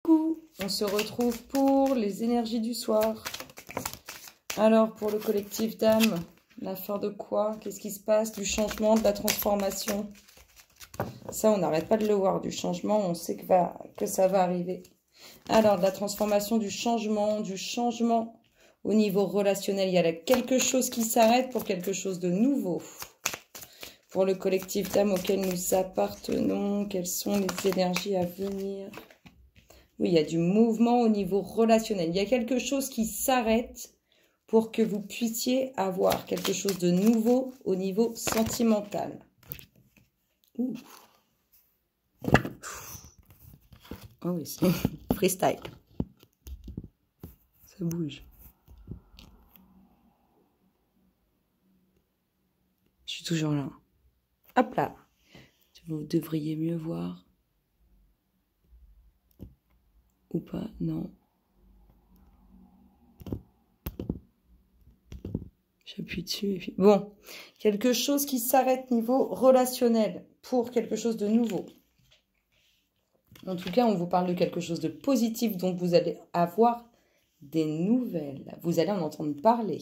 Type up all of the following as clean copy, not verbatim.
Coucou, on se retrouve pour les énergies du soir. Alors, pour le collectif d'âme, la fin de quoi? Qu'est-ce qui se passe? Du changement, de la transformation? Ça, on n'arrête pas de le voir, du changement, on sait que ça va arriver. Alors, de la transformation, du changement au niveau relationnel. Il y a là quelque chose qui s'arrête pour quelque chose de nouveau. Pour le collectif d'âme auquel nous appartenons, quelles sont les énergies à venir? Oui, il y a du mouvement au niveau relationnel. Il y a quelque chose qui s'arrête pour que vous puissiez avoir quelque chose de nouveau au niveau sentimental. Ouh. Oh oui, c'est freestyle. Ça bouge. Je suis toujours là. Hop là. Vous devriez mieux voir. Ou pas, non. J'appuie dessus. Et puis... Bon, quelque chose qui s'arrête niveau relationnel pour quelque chose de nouveau. En tout cas, on vous parle de quelque chose de positif, donc vous allez avoir des nouvelles. Vous allez en entendre parler.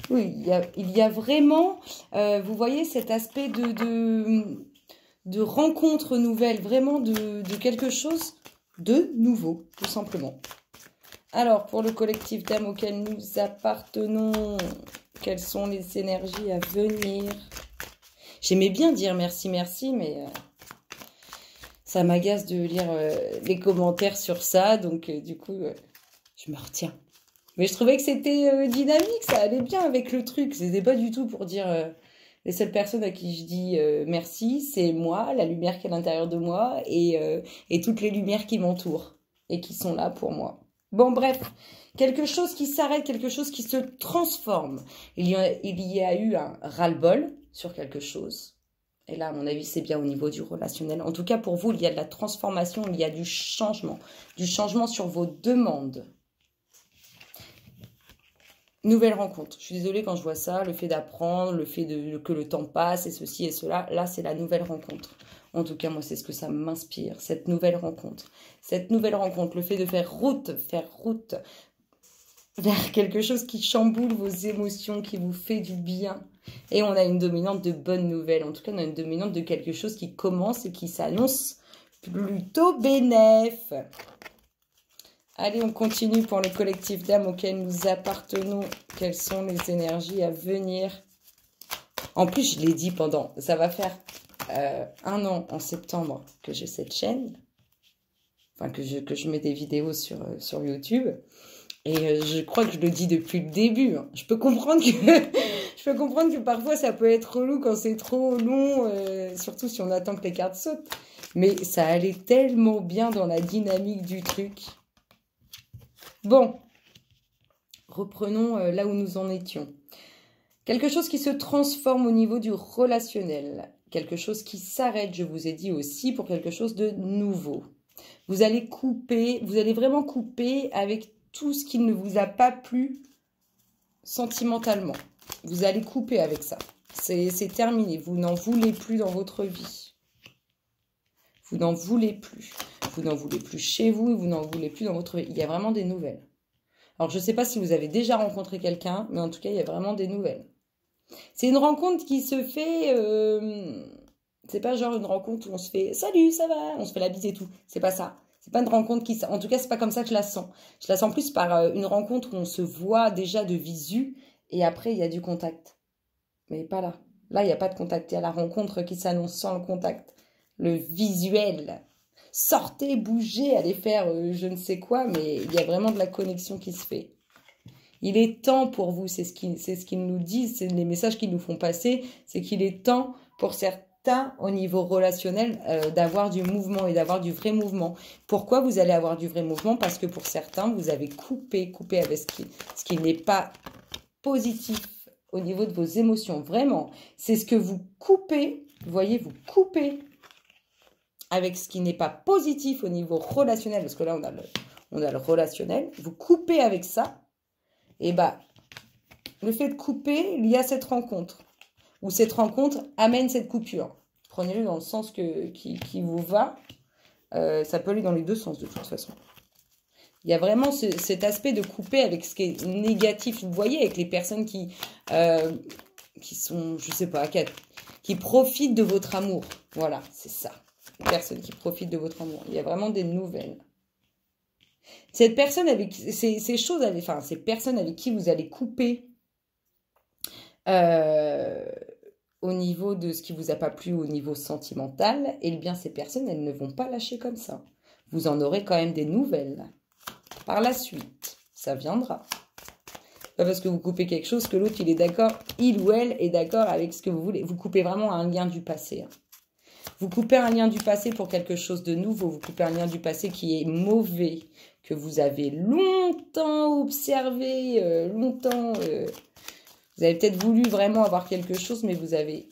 Oui, il y a vraiment, vous voyez, cet aspect de rencontre nouvelle, vraiment de quelque chose de nouveau, tout simplement. Alors, pour le collectif d'âme auquel nous appartenons, quelles sont les énergies à venir? J'aimais bien dire merci, merci, mais ça m'agace de lire les commentaires sur ça, donc du coup, je me retiens. Mais je trouvais que c'était dynamique, ça allait bien avec le truc. C'était pas du tout pour dire... les seules personnes à qui je dis merci, c'est moi, la lumière qui est à l'intérieur de moi et toutes les lumières qui m'entourent et qui sont là pour moi. Bon, bref, quelque chose qui s'arrête, quelque chose qui se transforme. Il y a eu un ras-le-bol sur quelque chose. Et là, à mon avis, c'est bien au niveau du relationnel. En tout cas, pour vous, il y a de la transformation, il y a du changement sur vos demandes. Nouvelle rencontre. Je suis désolée quand je vois ça, le fait d'apprendre, le fait que le temps passe et ceci et cela. Là, c'est la nouvelle rencontre. En tout cas, moi, c'est ce que ça m'inspire, cette nouvelle rencontre. Cette nouvelle rencontre, le fait de faire route vers quelque chose qui chamboule vos émotions, qui vous fait du bien. Et on a une dominante de bonnes nouvelles. En tout cas, on a une dominante de quelque chose qui commence et qui s'annonce plutôt bénéf. Allez, on continue pour le collectif d'âme auquel nous appartenons. Quelles sont les énergies à venir? En plus, je l'ai dit pendant... Ça va faire 1 an en septembre que j'ai cette chaîne. Enfin, que je mets des vidéos sur YouTube. Et je crois que je le dis depuis le début. Hein. Je peux comprendre que parfois ça peut être relou quand c'est trop long. Surtout si on attend que les cartes sautent. Mais ça allait tellement bien dans la dynamique du truc. Bon, reprenons là où nous en étions. Quelque chose qui se transforme au niveau du relationnel. Quelque chose qui s'arrête, je vous ai dit aussi, pour quelque chose de nouveau. Vous allez vraiment couper avec tout ce qui ne vous a pas plu sentimentalement. Vous allez couper avec ça. C'est terminé. Vous n'en voulez plus dans votre vie. Vous n'en voulez plus. Vous n'en voulez plus chez vous et vous n'en voulez plus dans votre vie. Il y a vraiment des nouvelles. Alors, je ne sais pas si vous avez déjà rencontré quelqu'un, mais en tout cas, il y a vraiment des nouvelles. C'est une rencontre qui se fait... c'est pas genre une rencontre où on se fait « Salut, ça va ?» On se fait la bise et tout. C'est pas ça. C'est pas une rencontre qui... En tout cas, c'est pas comme ça que je la sens. Je la sens plus par une rencontre où on se voit déjà de visu et après, il y a du contact. Mais pas là. Là, il n'y a pas de contact. Il y a la rencontre qui s'annonce sans le contact. Le visuel. Sortez, bougez, allez faire je ne sais quoi, mais il y a vraiment de la connexion qui se fait. Il est temps pour vous, c'est ce qu'ils nous disent, c'est les messages qu'ils nous font passer, c'est qu'il est temps pour certains, au niveau relationnel, d'avoir du mouvement et d'avoir du vrai mouvement. Pourquoi vous allez avoir du vrai mouvement? Parce que pour certains, vous avez coupé avec ce qui n'est pas positif au niveau de vos émotions. Vraiment, c'est ce que vous coupez, vous voyez, vous coupez avec ce qui n'est pas positif au niveau relationnel, parce que là, on a le relationnel. Vous coupez avec ça, et bah, le fait de couper, il y a cette rencontre. Ou cette rencontre amène cette coupure. Prenez-le dans le sens qui vous va. Ça peut aller dans les deux sens de toute façon. Il y a vraiment cet aspect de couper avec ce qui est négatif. Vous voyez, avec les personnes qui sont, je sais pas, qui profitent de votre amour. Voilà, c'est ça. Les personnes qui profitent de votre amour. Il y a vraiment des nouvelles. Cette personne avec ces personnes avec qui vous allez couper au niveau de ce qui vous a pas plu au niveau sentimental, et bien ces personnes, elles ne vont pas lâcher comme ça. Vous en aurez quand même des nouvelles. Par la suite, ça viendra. Pas parce que vous coupez quelque chose que l'autre, il ou elle est d'accord avec ce que vous voulez. Vous coupez vraiment un lien du passé. Vous coupez un lien du passé pour quelque chose de nouveau. Vous coupez un lien du passé qui est mauvais, que vous avez longtemps observé, vous avez peut-être voulu vraiment avoir quelque chose, mais vous avez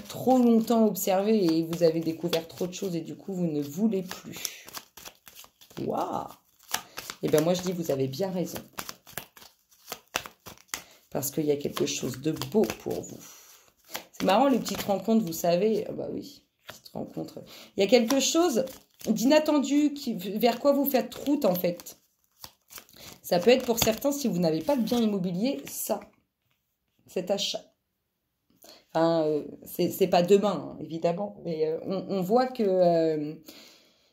trop longtemps observé et vous avez découvert trop de choses et du coup, vous ne voulez plus. Waouh! Eh bien, moi, je dis, vous avez bien raison. Parce qu'il y a quelque chose de beau pour vous. C'est marrant, les petites rencontres, vous savez. Ah bah oui, petites rencontres. Il y a quelque chose d'inattendu vers quoi vous faites route, en fait. Ça peut être pour certains, si vous n'avez pas de bien immobilier, cet achat. Enfin, c'est pas demain, hein, évidemment. Mais on voit que...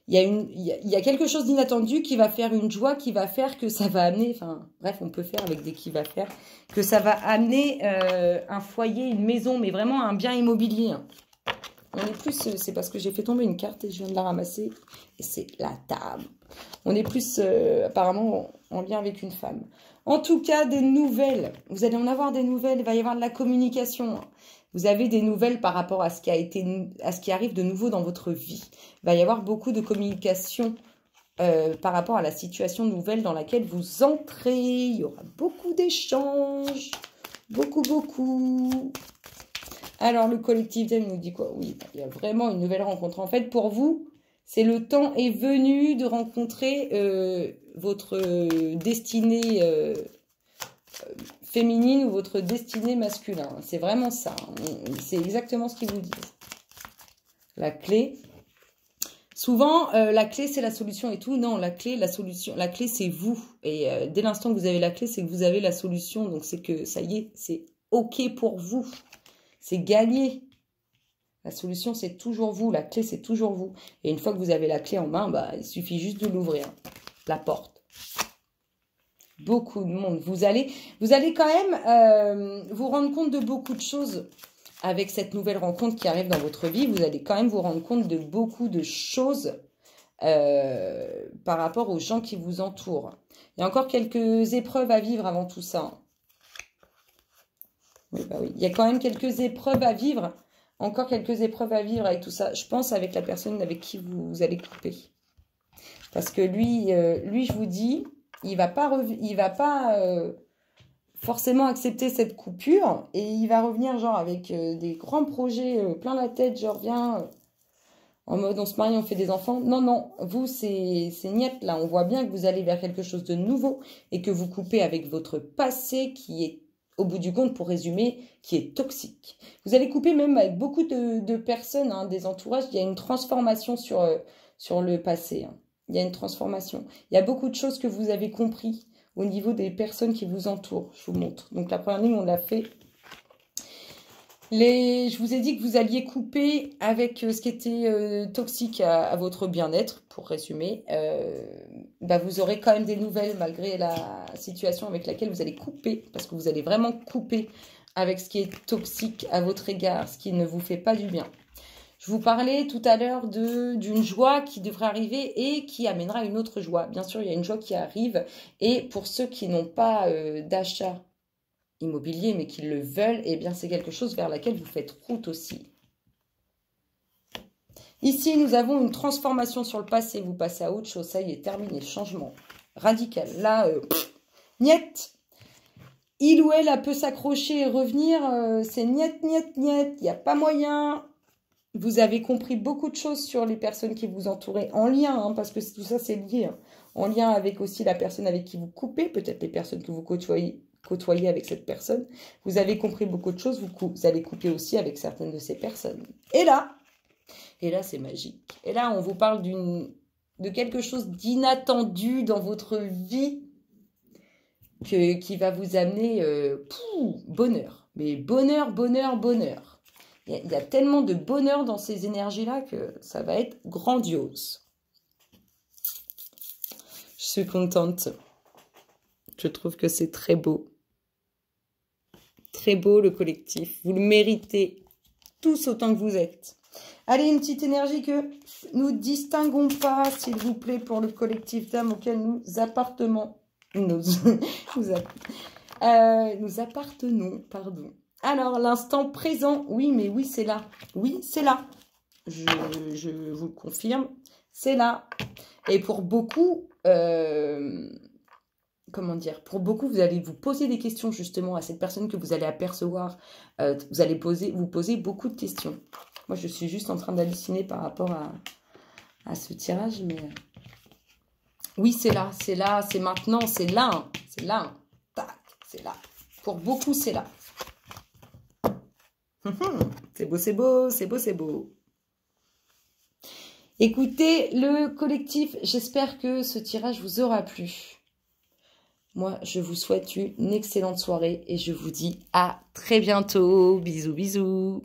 il y a quelque chose d'inattendu qui va faire une joie, qui va faire que ça va amener, enfin bref, on peut faire avec des qui va faire, que ça va amener un foyer, une maison, mais vraiment un bien immobilier. Hein. On est plus, c'est parce que j'ai fait tomber une carte et je viens de la ramasser, et c'est la table. On est plus apparemment en lien avec une femme. En tout cas, des nouvelles, vous allez en avoir des nouvelles, il va y avoir de la communication. Vous avez des nouvelles par rapport à ce qui arrive de nouveau dans votre vie. Il va y avoir beaucoup de communication par rapport à la situation nouvelle dans laquelle vous entrez. Il y aura beaucoup d'échanges. Beaucoup. Alors, le collectif d'elle nous dit quoi? Oui, il y a vraiment une nouvelle rencontre. En fait, pour vous, c'est le temps est venu de rencontrer votre destinée féminine ou votre destinée masculin. C'est vraiment ça. C'est exactement ce qu'ils vous disent. La clé. Souvent, la clé, c'est la solution et tout. Non, la clé, c'est vous. Et dès l'instant que vous avez la clé, c'est que vous avez la solution. Donc, c'est que ça y est, c'est OK pour vous. C'est gagné. La solution, c'est toujours vous. La clé, c'est toujours vous. Et une fois que vous avez la clé en main, bah, il suffit juste de l'ouvrir. La porte. Beaucoup de monde. Vous allez quand même vous rendre compte de beaucoup de choses avec cette nouvelle rencontre qui arrive dans votre vie. Vous allez quand même vous rendre compte de beaucoup de choses par rapport aux gens qui vous entourent. Il y a encore quelques épreuves à vivre avant tout ça. Oui, bah oui. Il y a quand même quelques épreuves à vivre. Encore quelques épreuves à vivre avec tout ça. Je pense avec la personne avec qui vous allez couper. Parce que lui, je vous dis... Il va pas forcément accepter cette coupure et il va revenir genre avec des grands projets plein la tête, genre viens en mode on se marie, on fait des enfants. Non, vous c'est niet là, on voit bien que vous allez vers quelque chose de nouveau et que vous coupez avec votre passé qui est, au bout du compte, pour résumer, qui est toxique. Vous allez couper même avec beaucoup de personnes, hein, des entourages, il y a une transformation sur le passé, hein. Il y a une transformation. Il y a beaucoup de choses que vous avez compris au niveau des personnes qui vous entourent. Je vous montre. Donc, la première ligne, on l'a fait. Je vous ai dit que vous alliez couper avec ce qui était toxique à votre bien-être, pour résumer. Bah, vous aurez quand même des nouvelles malgré la situation avec laquelle vous allez couper. Parce que vous allez vraiment couper avec ce qui est toxique à votre égard, ce qui ne vous fait pas du bien. Je vous parlais tout à l'heure d'une joie qui devrait arriver et qui amènera une autre joie. Bien sûr, il y a une joie qui arrive. Et pour ceux qui n'ont pas d'achat immobilier, mais qui le veulent, eh bien, c'est quelque chose vers laquelle vous faites route aussi. Ici, nous avons une transformation sur le passé. Vous passez à autre chose. Ça y est, terminé. Changement radical. Là, niet. Il ou elle peut s'accrocher et revenir. C'est niet. Il n'y a pas moyen. Vous avez compris beaucoup de choses sur les personnes qui vous entouraient en lien, hein, parce que tout ça, c'est lié. Hein, en lien avec aussi la personne avec qui vous coupez, peut-être les personnes que vous côtoyez avec cette personne. Vous avez compris beaucoup de choses, vous allez couper aussi avec certaines de ces personnes. Et là, Et là, c'est magique. Et là, on vous parle de quelque chose d'inattendu dans votre vie qui va vous amener bonheur. Mais bonheur, bonheur, bonheur. Il y a tellement de bonheur dans ces énergies-là que ça va être grandiose. Je suis contente. Je trouve que c'est très beau. Très beau le collectif. Vous le méritez tous autant que vous êtes. Allez, une petite énergie que nous distinguons pas, s'il vous plaît, pour le collectif d'âmes auquel nous appartenons. Nous appartenons, pardon. Alors, l'instant présent, oui, mais oui, c'est là. Oui, c'est là. Je vous le confirme, c'est là. Et pour beaucoup, comment dire, pour beaucoup, vous allez vous poser des questions justement à cette personne que vous allez apercevoir. Vous allez vous poser beaucoup de questions. Moi, je suis juste en train d'halluciner par rapport à ce tirage, mais oui, c'est là, c'est maintenant, c'est là, tac, c'est là. Pour beaucoup, c'est là. C'est beau, c'est beau, c'est beau, c'est beau. Écoutez, le collectif, j'espère que ce tirage vous aura plu. Moi, je vous souhaite une excellente soirée et je vous dis à très bientôt. Bisous, bisous.